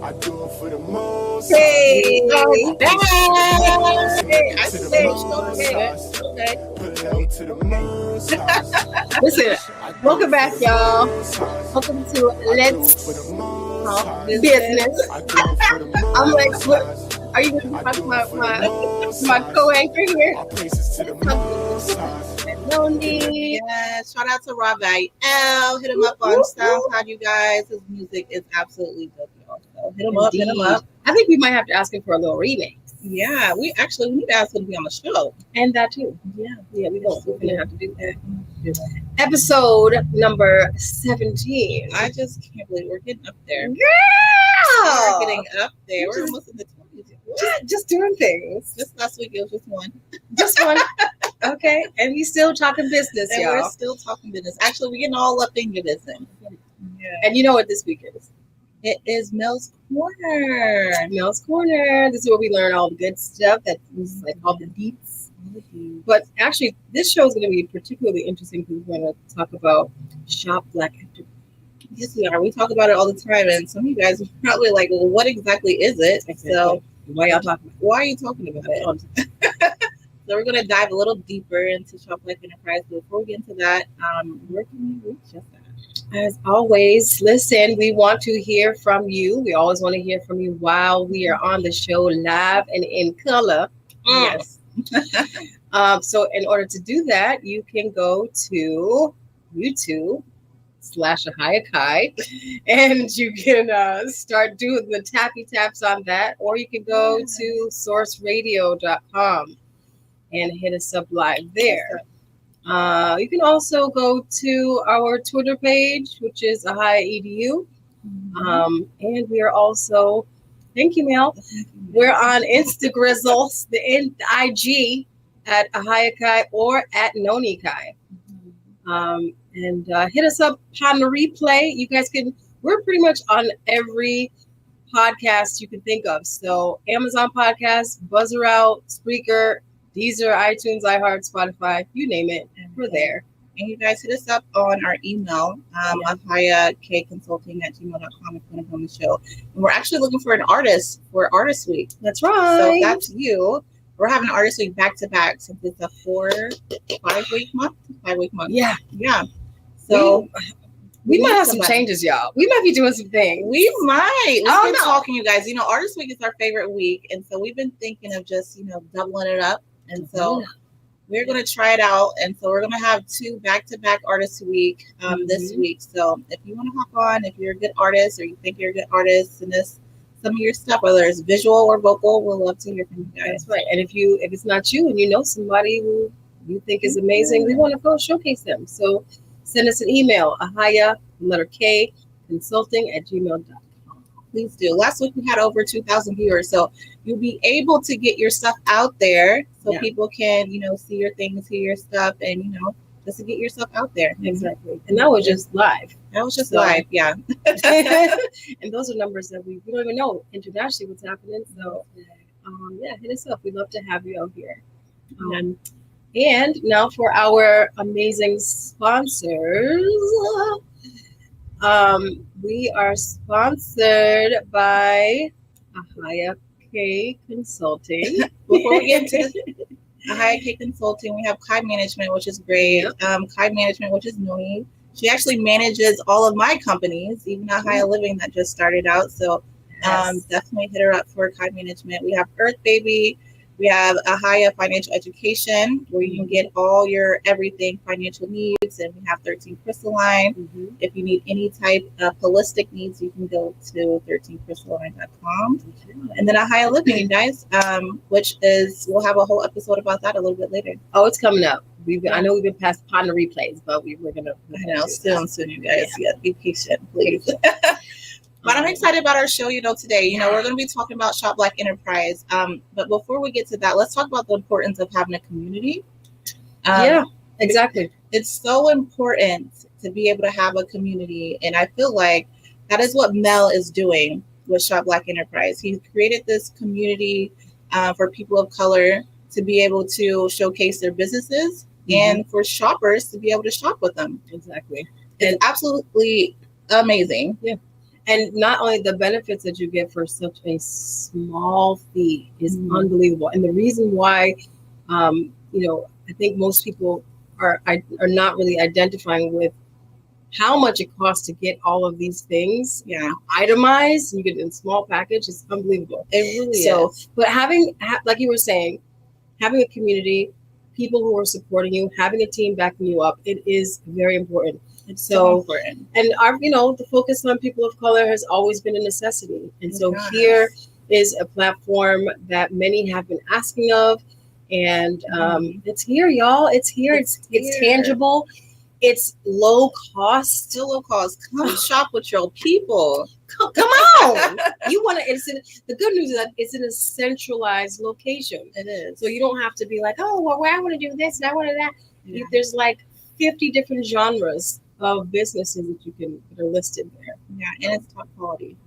Hey, back. I say, okay. Listen, welcome back, y'all. Welcome to Let's Talk Business. I'm like, what? Are you going to be my co-anchor here? Noni. Yes, shout out to Rob L. Hit him up on SoundCloud, you guys. His music is absolutely dope, y'all. So hit him up, hit him up. I think we might have to ask him for a little remix. Yeah, we need to ask him to be on the show. And that too. Yeah, we're going to have to do that. Episode number 17. I just can't believe we're getting up there. Girl! We're getting up there. We're almost in the 20s. Just doing things. Just last week, it was just one. Just one. Okay. And we still talking business, and y'all. We're still talking business. Actually, we're getting all up in your business. Yeah. And you know what this week is? It is Mel's Corner. Mel's Corner. This is where we learn all the good stuff. That is like all the deets. But actually, this show is going to be particularly interesting because we're going to talk about Shop Black Enterprise. Yes, we are. We talk about it all the time, and some of you guys are probably like, "Well, what exactly is it?" Exactly. So, why are you talking about it? So we're going to dive a little deeper into Shop Black Enterprise. But before we get into that, where can we reach us at? As always, listen, we want to hear from you. We always want to hear from you while we are on the show live and in color. Yes. So in order to do that, you can go to YouTube/Ahava and you can start doing the tappy taps on that, or you can go to sourceradio.com and hit us up live there. You can also go to our Twitter page, which is AhaEDU. And we are also, thank you, Mel. We're on Instagrizzles, the IG at Ahava or at Noni Kai. And hit us up on the replay. You guys we're pretty much on every podcast you can think of. So Amazon Podcasts, Buzzer Out, Spreaker, Deezer, iTunes, iHeart, Spotify, you name it, we're there. And you guys hit us up on our email, ahavaconsulting@gmail.com if you want to come on the show. And we're actually looking for an artist for Artist Week. That's right. So that's you. We're having Artist Week back to back since it's a 5-week month. Yeah. Yeah. So we might have some changes, y'all. We might be doing some things. We might. We've been talking, you guys. Artist Week is our favorite week. And so we've been thinking of just, doubling it up. And so we're going to try it out. And so we're going to have 2 back-to-back Artist Week this week. So if you want to hop on, if you're a good artist or you think you're a good artist and some of your stuff, whether it's visual or vocal, we'll love to hear from you guys. That's right. And if it's not you and you know somebody who you think is amazing, we want to go showcase them. So send us an email, Ahava, letter K, consulting@gmail.com. Please do. Last week we had over 2,000 viewers, so you'll be able to get your stuff out there so people can, see your things, hear your stuff, and, just to get yourself out there. Exactly. And that was just live. Live, yeah. And those are numbers that we don't even know internationally what's happening. So, hit us up. We'd love to have you out here. And now for our amazing sponsors. We are sponsored by Ahava Consulting. Before we get into Ahava Consulting, we have Kai Management, which is great. Kai Management, which is Noni. She actually manages all of my companies, even Ahava Living that just started out. So definitely hit her up for Kai Management. We have Earth Baby. We have Ahava Financial Education, where you can get all your everything financial needs, and we have 13 Crystalline. If you need any type of holistic needs, you can go to 13crystalline.com. And then Ahava Living, you guys, which is, we'll have a whole episode about that a little bit later. Oh, it's coming up. I know we've been past on the replays, but we're going to. I know, soon, you guys. Yeah, be patient, please. But I'm excited about our show, today. We're going to be talking about Shop Black Enterprise. But before we get to that, let's talk about the importance of having a community. Exactly. It's so important to be able to have a community. And I feel like that is what Mel is doing with Shop Black Enterprise. He created this community for people of color to be able to showcase their businesses and for shoppers to be able to shop with them. Exactly. It's absolutely amazing. Yeah. And not only the benefits that you get for such a small fee is unbelievable. And the reason why, I think most people are not really identifying with how much it costs to get all of these things itemized. You get it in small package. It's unbelievable. It really is. But like you were saying, having a community, people who are supporting you, having a team backing you up, it is very important. It's so important. And the focus on people of color has always been a necessity. And so here is a platform that many have been asking of. And it's here, y'all. It's here. It's tangible. It's low cost. Still low cost. Come shop with your people. Come on. You want to, the good news is that it's in a centralized location. It is. So you don't have to be like, oh, well, I want to do this and I want to do that. Yeah. There's like 50 different genres of businesses that are listed there. Yeah, and it's top quality.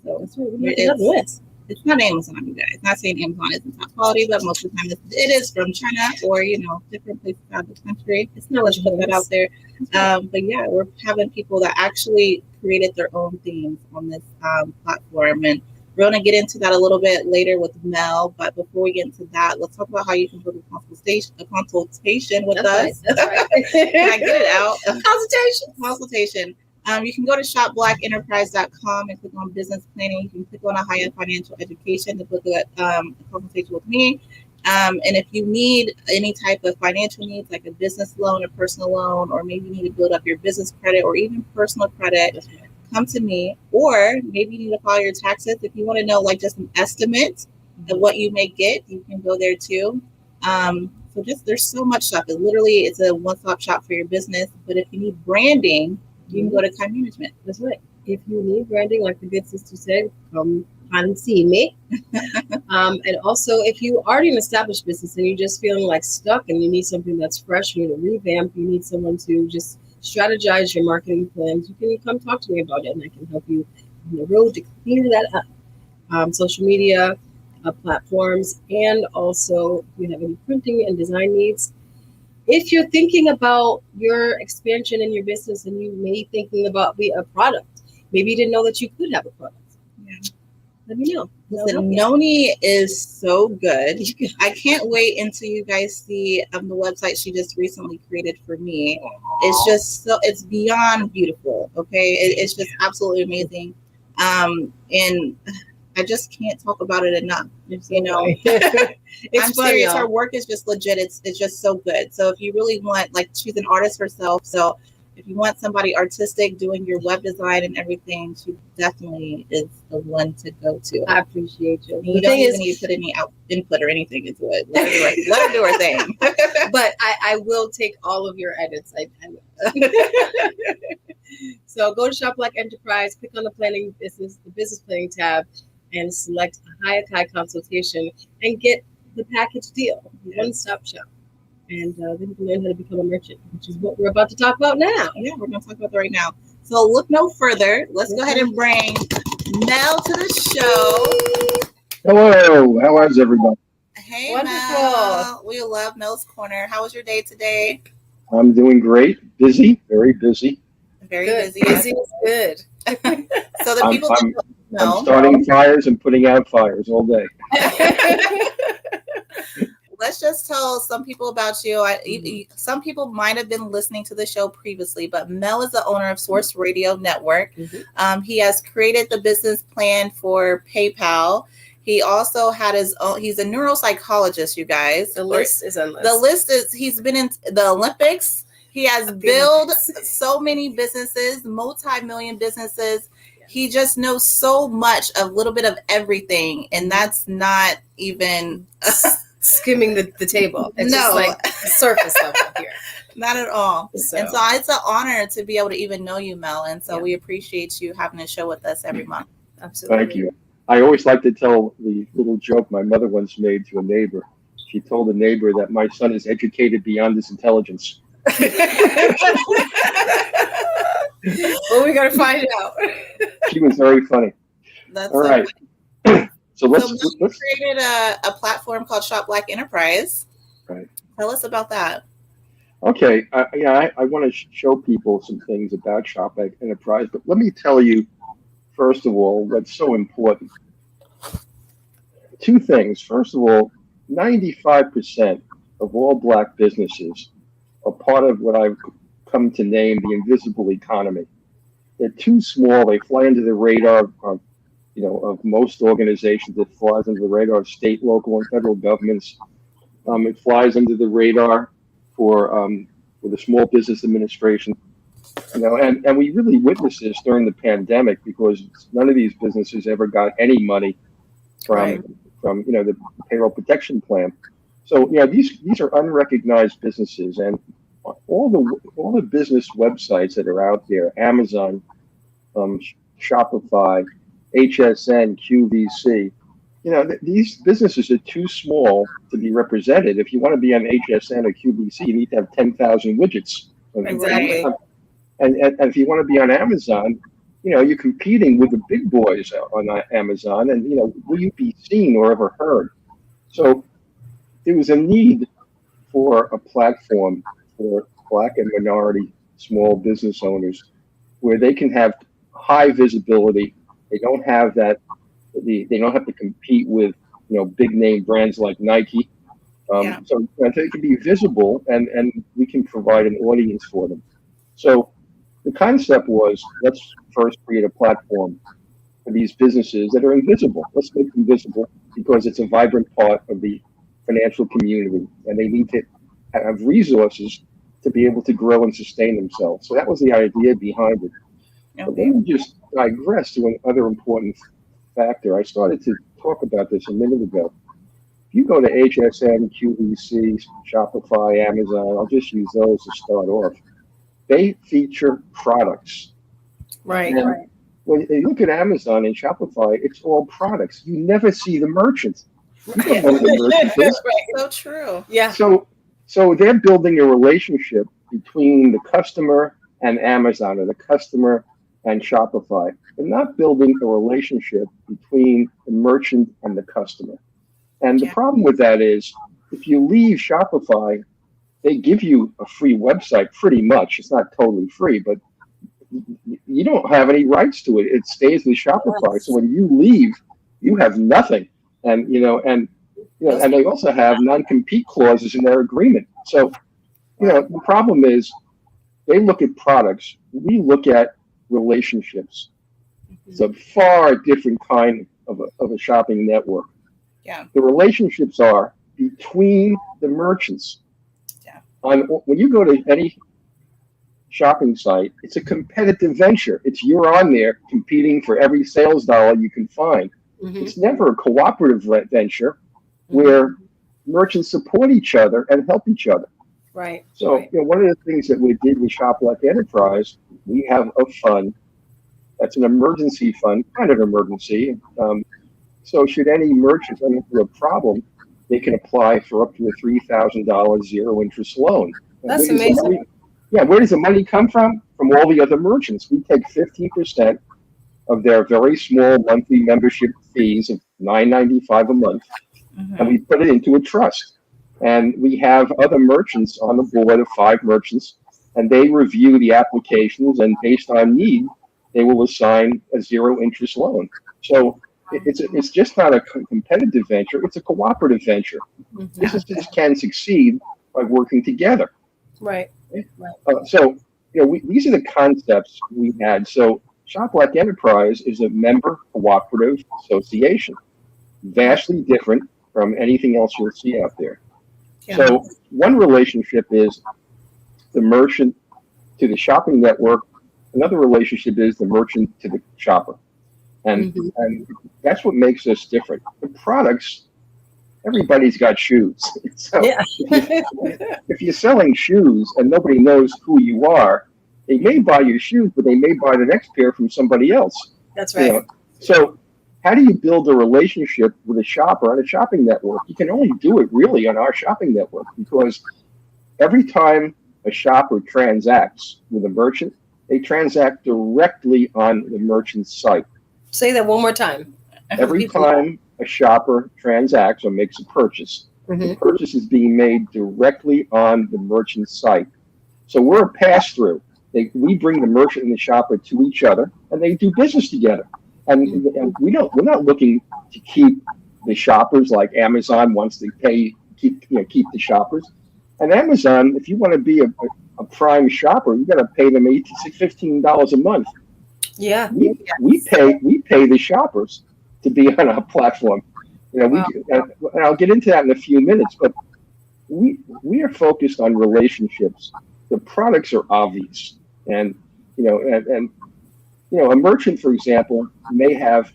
So that's what it's not Amazon, you guys. Not saying Amazon isn't top quality, but most of the time it is from China or different places out of the country. It's not let's put that out there. But yeah, we're having people that actually created their own themes on this platform, and we're going to get into that a little bit later with Mel. But before we get into that, let's talk about how you can book a consultation with us. That's right. Can I get it out? Consultation. You can go to shopblackenterprise.com and click on business planning. You can click on Ahava Financial Education to book a consultation with me. And if you need any type of financial needs, like a business loan, a personal loan, or maybe you need to build up your business credit or even personal credit, come to me. Or maybe you need to file your taxes. If you want to know like just an estimate of what you may get, you can go there too. So there's so much stuff. It's a one-stop shop for your business. But if you need branding, you can go to Time Management. That's right. If you need branding, like the good sister said, come and see me. And also, if you already an established business and you're just feeling like stuck and you need something that's fresh, you need a revamp, you need someone to just strategize your marketing plans, you can come talk to me about it and I can help you on the road to clear that up. Social media platforms, and also if you have any printing and design needs. If you're thinking about your expansion in your business and you may be thinking about a product, maybe you didn't know that you could have a product. Yeah. Let me know. Listen, Noni is so good. I can't wait until you guys see the website she just recently created for me. It's it's beyond beautiful. Okay, it's just absolutely amazing. And I just can't talk about it enough. It's I'm serious. Her work is just legit. It's just so good. So if you really want, like, she's an artist herself. So if you want somebody artistic doing your web design and everything, she definitely is the one to go to. I appreciate you. You don't even need to put any input or anything into it. Let her do her thing. But I will take all of your edits. I will. So go to Shop Black Enterprise, click on the business planning tab, and select a Hayek consultation and get the package deal, one-stop shop. And then you can learn how to become a merchant, which is what we're about to talk about now. Yeah, we're going to talk about that right now. So look no further. Let's go ahead and bring Mel to the show. Hello. How is everybody? Hey, wonderful. Mel. We love Mel's Corner. How was your day today? I'm doing great. Busy, very busy. Very good. busy. Busy is good. So the people I'm starting fires and putting out fires all day. Let's just tell some people about you. Some people might have been listening to the show previously, but Mel is the owner of Source Radio Network. Mm-hmm. He has created the business plan for PayPal. He also had his own. He's a neuropsychologist, you guys. The list is endless. The list is. He's been in the Olympics. He has built so many businesses, multi-million businesses. He just knows so much, a little bit of everything, and that's not even skimming the table. It's just like surface level here. Not at all. So. And so it's an honor to be able to even know you, Mel. And so we appreciate you having a show with us every month. Absolutely. Thank you. I always like to tell the little joke my mother once made to a neighbor. She told a neighbor that my son is educated beyond his intelligence. Well, we got to find out. She was very funny. That's all right. So let's created a platform called Shop Black Enterprise. Right. Tell us about that. Okay. I want to show people some things about Shop Black Enterprise, but let me tell you first of all, what's so important. Two things. First of all, 95% of all black businesses are part of what I've come to name the invisible economy. They're too small. They fly under the radar of, of most organizations. It flies under the radar of state, local, and federal governments. It flies under the radar for the Small Business Administration. And we really witnessed this during the pandemic because none of these businesses ever got any money from Right. the payroll protection plan. So these are unrecognized businesses, and all the business websites that are out there, Amazon, Shopify, HSN, QVC. These businesses are too small to be represented. If you want to be on HSN or QVC, you need to have 10,000 widgets. Exactly. And if you want to be on Amazon, you're competing with the big boys on Amazon, and will you be seen or ever heard? So there was a need for a platform for Black and minority small business owners where they can have high visibility. They don't have that. They don't have to compete with big name brands like Nike. So they can be visible, and we can provide an audience for them. So the concept was, let's first create a platform for these businesses that are invisible. Let's make them visible because it's a vibrant part of the financial community, and they need to have resources to be able to grow and sustain themselves. So that was the idea behind it. But then we just digress to another important factor. I started to talk about this a minute ago. If you go to HSN, QVC, Shopify, Amazon, I'll just use those to start off. They feature products. Right. And when you look at Amazon and Shopify, it's all products. You never see the merchants. You don't know who the merchant is. So true. Yeah. So they're building a relationship between the customer and Amazon, or the customer and Shopify. They're not building a relationship between the merchant and the customer. And the problem with that is, if you leave Shopify, they give you a free website pretty much. It's not totally free, but you don't have any rights to it. It stays with Shopify. So when you leave, you have nothing. And and they also have non-compete clauses in their agreement. So the problem is, they look at products. We look at relationships. It's a far different kind of a shopping network. Yeah. The relationships are between the merchants. Yeah. When you go to any shopping site, it's a competitive venture. You're on there competing for every sales dollar you can find. Mm-hmm. It's never a cooperative venture where merchants support each other and help each other. Right. So, one of the things that we did with Shop Like Enterprise, we have a fund that's an emergency fund, kind of emergency. So should any merchant run into a problem, they can apply for up to a $3,000 zero interest loan. That's amazing. Where does the money come from? From all the other merchants. We take 15% of their very small monthly membership fees of $9.95 a month, and we put it into a trust. And we have other merchants on the board of 5 merchants, and they review the applications, and based on need, they will assign a zero interest loan. So it's just not a competitive venture; it's a cooperative venture. Businesses can succeed by working together. Right. So these are the concepts we had. So Shop Like Enterprise is a member cooperative association, vastly different from anything else you'll see out there. Yeah. So one relationship is the merchant to the shopping network. Another relationship is the merchant to the shopper. And that's what makes us different. The products, everybody's got shoes. So if you're selling shoes and nobody knows who you are, they may buy your shoes, but they may buy the next pair from somebody else. That's right. So how do you build a relationship with a shopper on a shopping network? You can only do it really on our shopping network, because every time a shopper transacts with a merchant, they transact directly on the merchant's site. Say that one more time. Every time a shopper transacts or makes a purchase, the purchase is being made directly on the merchant's site. So we're a pass-through. We bring the merchant and the shopper to each other, and they do business together. And we're not looking to keep the shoppers like Amazon wants to keep the shoppers. And Amazon, if you want to be a prime shopper, you got to pay them $15 a month. Yeah. We pay the shoppers to be on our platform. And I'll get into that in a few minutes, but we are focused on relationships. The products are obvious, and a merchant, for example, may have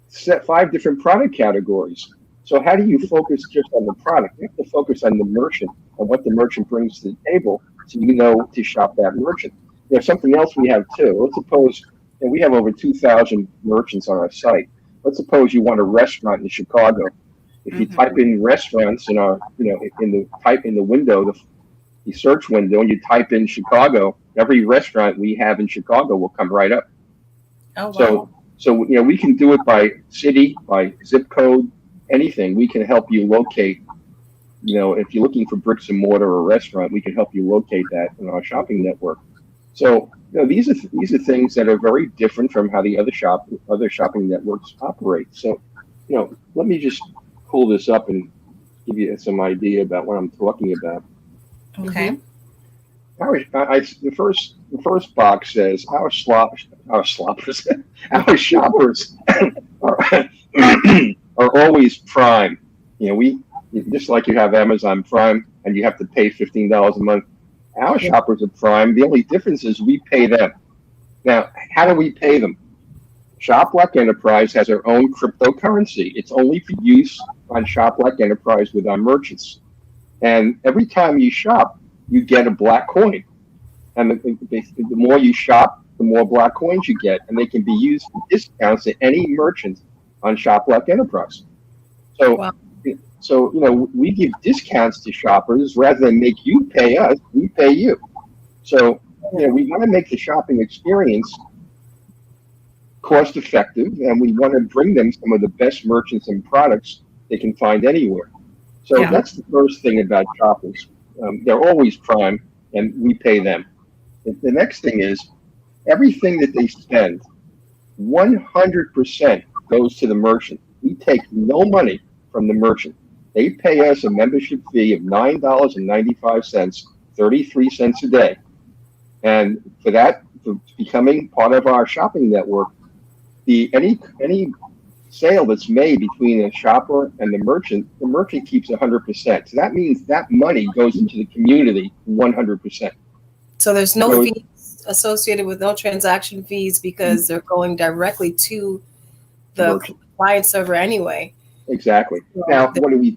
set 5 different product categories. So how do you focus just on the product? You have to focus on the merchant and what the merchant brings to the table, so you know to shop that merchant. There's something else we have too. Let's suppose we have over 2,000 merchants on our site. Let's suppose you want a restaurant in Chicago. If you type in restaurants in our, in the window, the search window, and you type in Chicago, every restaurant we have in Chicago will come right up. Oh, wow. So we can do it by city, by zip code, anything. We can help you locate. If you're looking for bricks and mortar or a restaurant, we can help you locate that in our shopping network. So these are things that are very different from how the other shopping networks operate. So let me just pull this up and give you some idea about what I'm talking about. Okay. The first box says our shoppers are always prime. We just like you have Amazon Prime and you have to pay $15 a month. Our shoppers are prime. The only difference is we pay them. Now, how do we pay them? ShopLock Enterprise has our own cryptocurrency. It's only for use on ShopLock Enterprise with our merchants. And every time you shop, you get a black coin. And the more you shop, the more black coins you get. And they can be used for discounts at any merchant on ShopLock Enterprise. So, we give discounts to shoppers rather than make you pay us, we pay you. So, we want to make the shopping experience cost effective, and we want to bring them some of the best merchants and products they can find anywhere. So that's the first thing about shoppers. They're always prime, and we pay them. The next thing is everything that they spend, 100% goes to the merchant. We take no money from the merchant. They pay us a membership fee of $9.95, 33 cents a day. And for becoming part of our shopping network, any sale that's made between a shopper and the merchant keeps 100%. So that means that money goes into the community 100%. So there's no fees associated with no transaction fees because they're going directly to the client server anyway. Exactly. Now, what we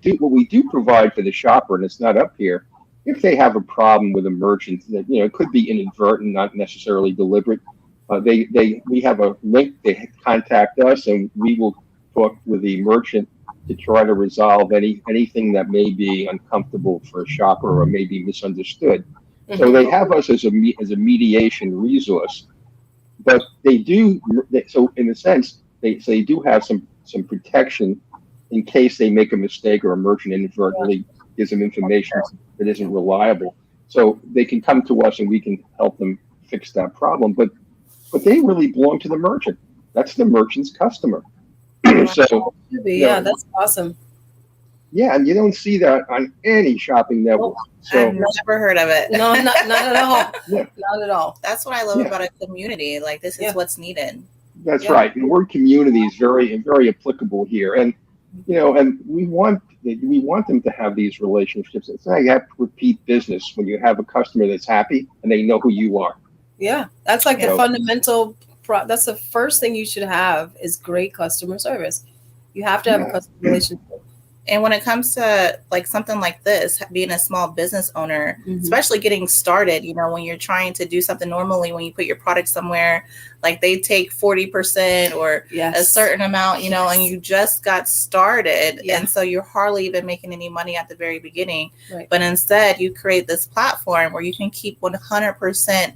do provide for the shopper, and it's not up here, if they have a problem with a merchant that it could be inadvertent, not necessarily deliberate, we have a link. They contact us, and we will talk with the merchant to try to resolve anything that may be uncomfortable for a shopper or may be misunderstood. So they have us as a mediation resource, but they do. So in a sense, they do have some protection in case they make a mistake or a merchant inadvertently gives them information that isn't reliable. So they can come to us and we can help them fix that problem. But they really belong to the merchant. That's the merchant's customer. So that's awesome. Yeah, and you don't see that on any shopping network. So, I've never heard of it. No, not at all. Yeah. Not at all. That's what I love about a community. Like, this is what's needed. That's right. The word community is very, very applicable here. And and we want them to have these relationships. It's not you have to repeat business when you have a customer that's happy and they know who you are. Yeah, that's like the fundamental. That's the first thing you should have is great customer service. You have to have a customer relationship. And when it comes to like something like this, being a small business owner, especially getting started, when you're trying to do something normally, when you put your product somewhere, like they take 40% or a certain amount, and you just got started. And so you're hardly even making any money at the very beginning. Right. But instead you create this platform where you can keep 100%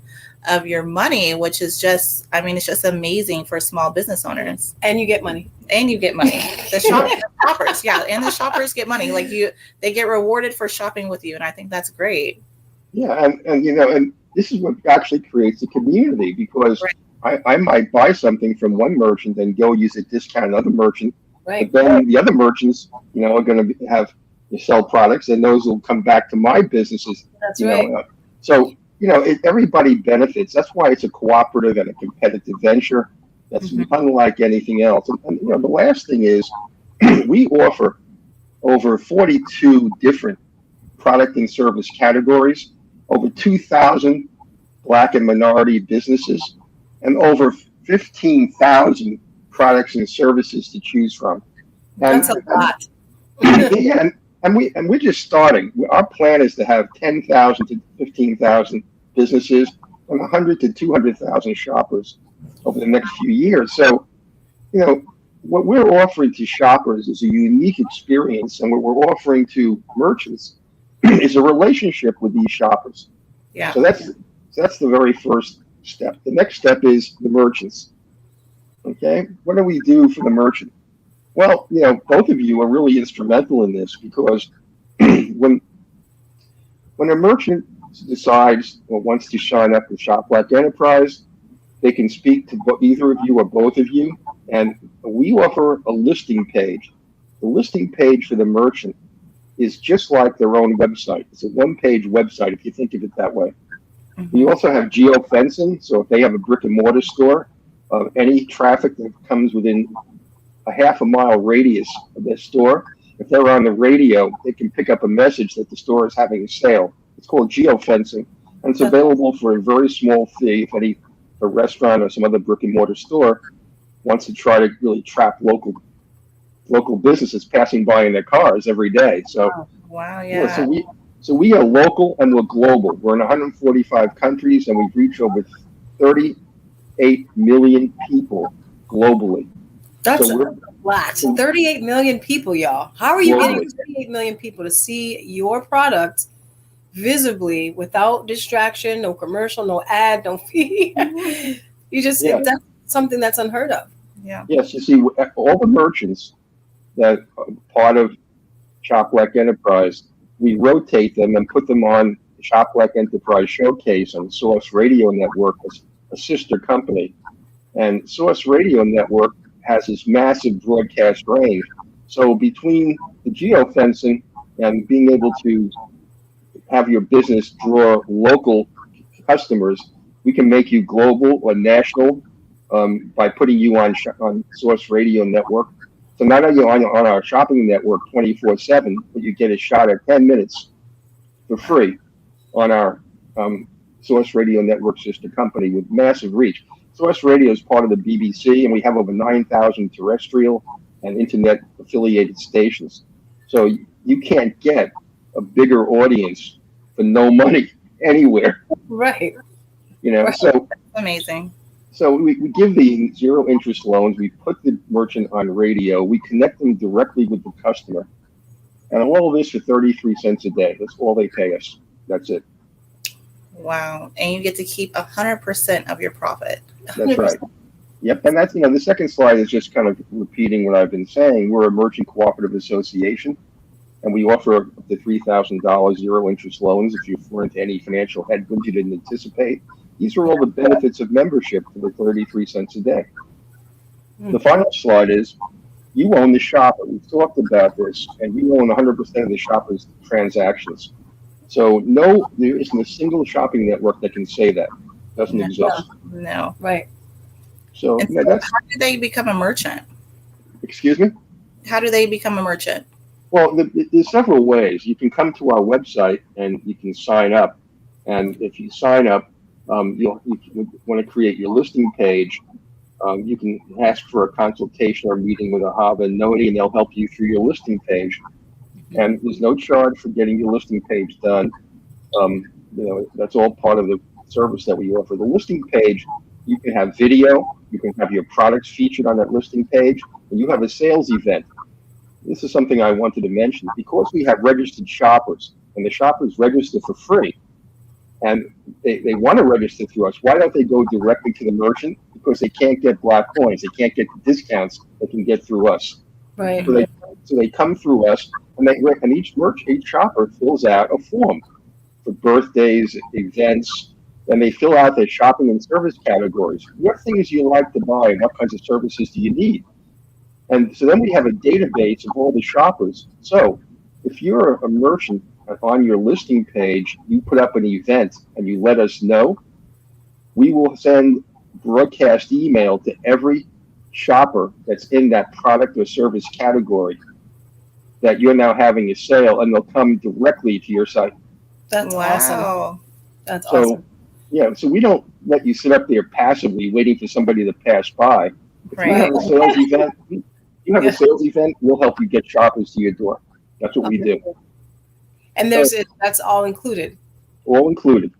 of your money, which is just, it's just amazing for small business owners. And you get money. The shoppers, and the shoppers get money. Like they get rewarded for shopping with you, and I think that's great. Yeah, and this is what actually creates a community because I might buy something from one merchant and go use a discount another merchant, but Right. then the other merchants, are going to have sell products, and those will come back to my businesses. That's You right. know, so everybody benefits. That's why it's a cooperative and a competitive venture. That's Mhm. unlike anything else. And the last thing is, we offer over 42 different product and service categories, over 2,000 Black and minority businesses, and over 15,000 products and services to choose from. That's a And lot. yeah, and we're just starting. Our plan is to have 10,000 to 15,000 businesses and 100 to 200,000 shoppers over the next few years. So, what we're offering to shoppers is a unique experience, and what we're offering to merchants is a relationship with these shoppers. Yeah. So that's the very first step. The next step is the merchants. Okay, what do we do for the merchant? Well, both of you are really instrumental in this because when a merchant decides or wants to sign up with Shop Black Enterprise, they can speak to either of you or both of you, and we offer a listing page. The listing page for the merchant is just like their own website. It's a one-page website if you think of it that way. We Mhm. also have geofencing, so if they have a brick and mortar store, any traffic that comes within a half a mile radius of their store, if they're on the radio, they can pick up a message that the store is having a sale. It's called geofencing, and it's available for a very small fee if a restaurant or some other brick and mortar store wants to try to really trap local businesses passing by in their cars every day. So Wow. yeah, Yeah. so we are local and we're global. We're in 145 countries and we reach over 38 million people globally. That's So a we're lot. 38 million people, y'all. How are you getting globally. 38 million people to see your product visibly without distraction, no commercial, no ad, no fee? Yeah, That's something that's unheard of. Yeah. yes. You see, all the merchants that are part of Shop Black Enterprise, we rotate them and put them on Shop Black Enterprise Showcase on Source Radio Network, a sister company. And Source Radio Network has this massive broadcast range. So between the geofencing and being able to have your business draw local customers, we can make you global or national by putting you on Source Radio Network. So not only on our shopping network 24/7, but you get a shot at 10 minutes for free on our Source Radio Network sister company with massive reach. Source Radio is part of the BBC, and we have over 9,000 terrestrial and internet affiliated stations. So you can't get a bigger audience for no money anywhere. Right. Right. So Amazing. we give the zero interest loans. We put the merchant on radio. We connect them directly with the customer, and all of this for 33 cents a day. That's all they pay us. That's it. Wow. And you get to keep 100% of your profit. That's right. Yep. And that's, the second slide is just kind of repeating what I've been saying. We're a merchant cooperative association, and we offer up to $3,000 zero interest loans if you fall into any financial headwinds you didn't anticipate. These are all the benefits of membership for the 33 cents a day. The final slide is you own the shopper. We've talked about this, and you own 100% of the shopper's transactions. So no, there isn't a single shopping network that can say that. Doesn't No. exist. No. Right. So And yeah, so that's, how do they become a merchant? excuse me? How do they become a merchant? Well, there's several ways. You can come to our website and you can sign up. And if you sign up, you want to create your listing page. You can ask for a consultation or meeting with Ahava and Noni, and they'll help you through your listing page. And there's no charge for getting your listing page done. That's all part of the service that we offer. The listing page, you can have video, you can have your products featured on that listing page, and you have a sales event. This is something I wanted to mention. Because we have registered shoppers, and the shoppers register for free, and they want to register through us, why don't they go directly to the merchant? Because they can't get black coins, they can't get the discounts they can get through us. Right. So they come through us, and each shopper fills out a form for birthdays, events, and they fill out their shopping and service categories. What things do you like to buy and what kinds of services do you need? And so then we have a database of all the shoppers. So if you're a merchant on your listing page, you put up an event and you let us know, we will send broadcast email to every shopper that's in that product or service category that you're now having a sale, and they'll come directly to your site. That's awesome. That's So, awesome. yeah, so we don't let you sit up there passively waiting for somebody to pass by. If you have a sales event, a sales event, we'll help you get shoppers to your door. That's what we do. And that's all included. All included.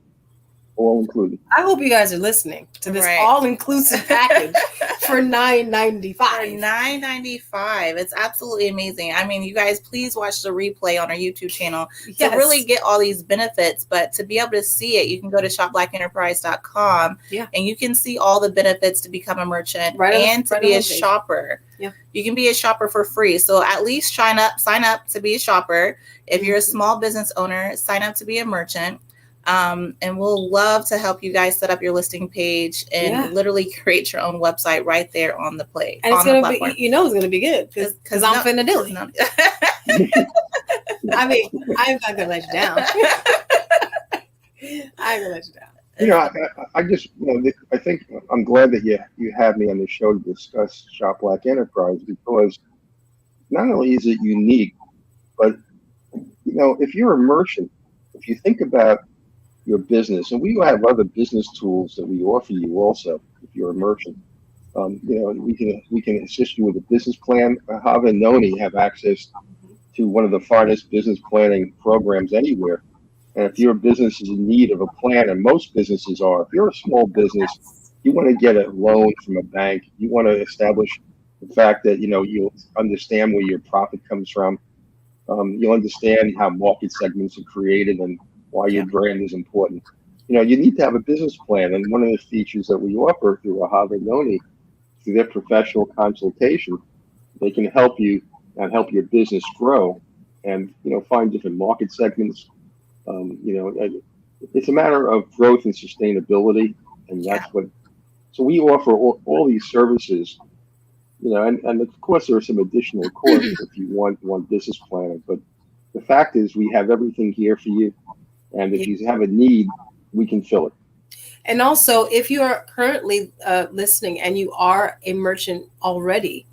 All included. I hope you guys are listening to this all-inclusive package for $9.95. For $9.95. It's absolutely amazing. I mean, you guys, please watch the replay on our YouTube channel to really get all these benefits. But to be able to see it, you can go to shopblackenterprise.com and you can see all the benefits to become a merchant and to be a shopper. Yeah. You can be a shopper for free. So at least sign up to be a shopper. If you're a small business owner, sign up to be a merchant. And we'll love to help you guys set up your listing page and literally create your own website right there on the play. And it's gonna be, it's gonna be good because I'm finna do it. I mean, I'm not gonna let you down. I'm gonna let you down. You know, I just, I think I'm glad that you had me on the show to discuss Shop Black Enterprise, because not only is it unique, but if you're a merchant, if you think about your business, and we have other business tools that we offer you also if you're a merchant. We can assist you with a business plan. Ahava and Noni have access to one of the finest business planning programs anywhere. And if your business is in need of a plan, and most businesses are, if you're a small business, you want to get a loan from a bank. You want to establish the fact that you'll understand where your profit comes from. You'll understand how market segments are created and why your brand is important. You need to have a business plan. And one of the features that we offer through Ahava and Noni, through their professional consultation, they can help you and help your business grow and, find different market segments. It's a matter of growth and sustainability. And that's so we offer all these services, and of course there are some additional costs if you want one business planner, but the fact is we have everything here for you. And if you have a need, we can fill it. And also, if you are currently listening and you are a merchant already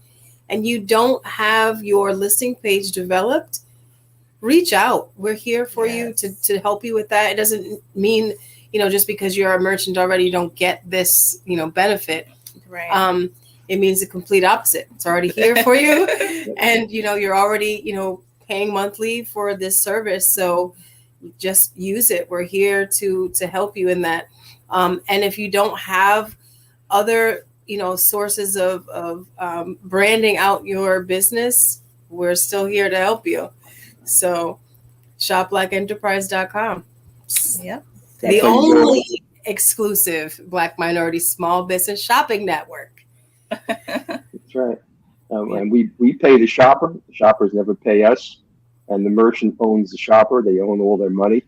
and you don't have your listing page developed, reach out. We're here for you to help you with that. It doesn't mean, just because you're a merchant already, you don't get this, benefit. Right. It means the complete opposite. It's already here for you. And, you're already, paying monthly for this service. So just use it. We're here to help you in that. And if you don't have other, sources of branding out your business, we're still here to help you. So shopblackenterprise.com. Yep. The only exclusive Black minority small business shopping network. That's right. And we pay the shopper. The shoppers never pay us. And the merchant owns the shopper. They own all their money.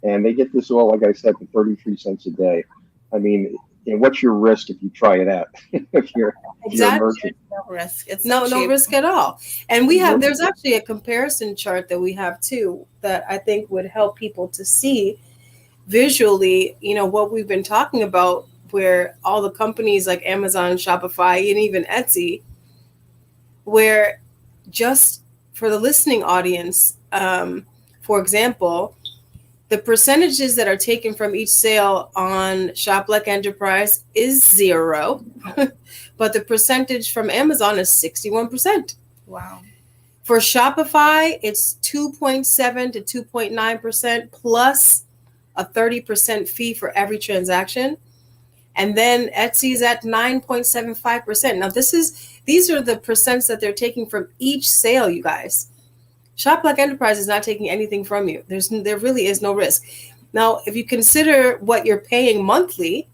And they get this all, like I said, for 33 cents a day. I mean, what's your risk if you try it out? if you're a merchant. No risk. It's no risk at all. And there's actually a comparison chart that we have too that I think would help people to see visually, what we've been talking about, where all the companies like Amazon, Shopify, and even Etsy, where just for the listening audience, for example, the percentages that are taken from each sale on Shop Black Enterprise is 0, but the percentage from Amazon is 61%. Wow. For Shopify, it's 2.7 to 2.9% plus a 30% fee for every transaction. And then Etsy's at 9.75%. Now these are the percents that they're taking from each sale, you guys. Shop Black Enterprise is not taking anything from you. There really is no risk. Now, if you consider what you're paying monthly,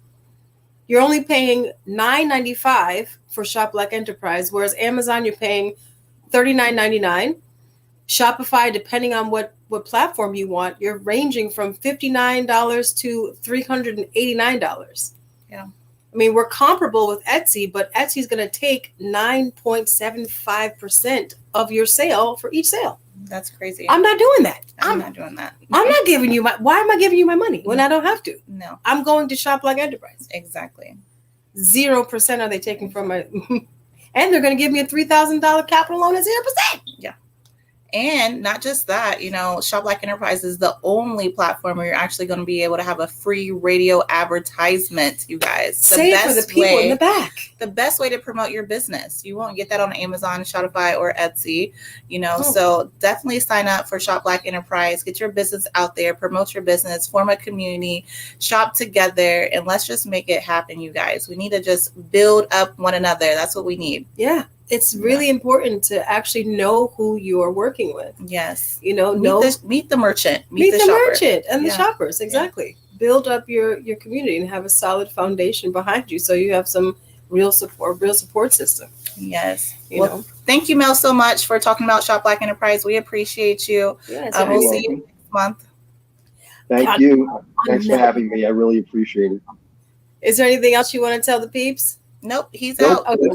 you're only paying $9.95 for Shop Black Enterprise, whereas Amazon you're paying $39.99. Shopify, depending on what platform you want, you're ranging from $59 to $389. Yeah. I mean, we're comparable with Etsy, but Etsy's going to take 9.75% of your sale for each sale. That's crazy. I'm not doing that. I'm not doing that. I'm not giving you why am I giving you my money when I don't have to? No. I'm going to Shop Like Enterprise. Exactly. 0% are they taking from my, and they're going to give me a $3,000 capital loan at 0%. Yeah. And not just that, Shop Like Enterprise is the only platform where you're actually going to be able to have a free radio advertisement, you guys. Save for the people in the back. The best way to promote your business. You won't get that on Amazon, Shopify, or Etsy, So definitely sign up for Shop Like Enterprise. Get your business out there, promote your business, form a community, shop together, and let's just make it happen, you guys. We need to just build up one another. That's what we need. Yeah. It's really important to actually know who you're working with. Yes. Meet the merchant. Meet the merchant and the shoppers. Exactly. Yeah. Build up your community and have a solid foundation behind you so you have some real support system. Yes. Thank you, Mel, so much for talking about Shop Like Enterprise. We appreciate you. Yes, we'll see you next month. Thank you. Thanks for having me. I really appreciate it. Is there anything else you want to tell the peeps? Nope, he's out. Okay.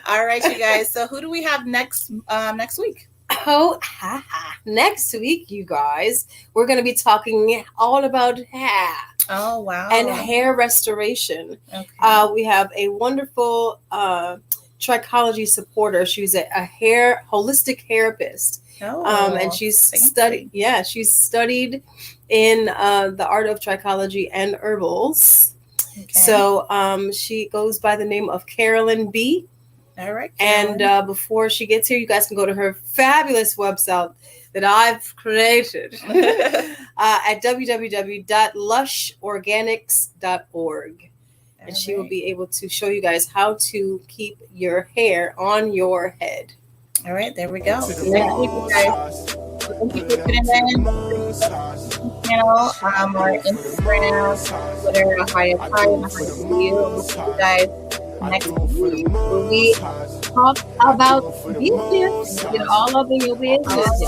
All right, you guys. So who do we have next week? Next week, you guys, we're going to be talking all about hair. Oh, wow. And hair restoration. Okay. We have a wonderful trichology supporter. She's a holistic therapist. Oh, and she's studied in the art of trichology and herbals. Okay. So she goes by the name of Carolyn B. All right. Carolyn. And before she gets here, you guys can go to her fabulous website that I've created at www.lushorganics.org. And she will be able to show you guys how to keep your hair on your head. All right, there we go. Next week, guys. Thank you for tuning in. Channel, our Instagram, Twitter, Ahava, and you. We'll see you guys next week. We talk about business. Get all of your business.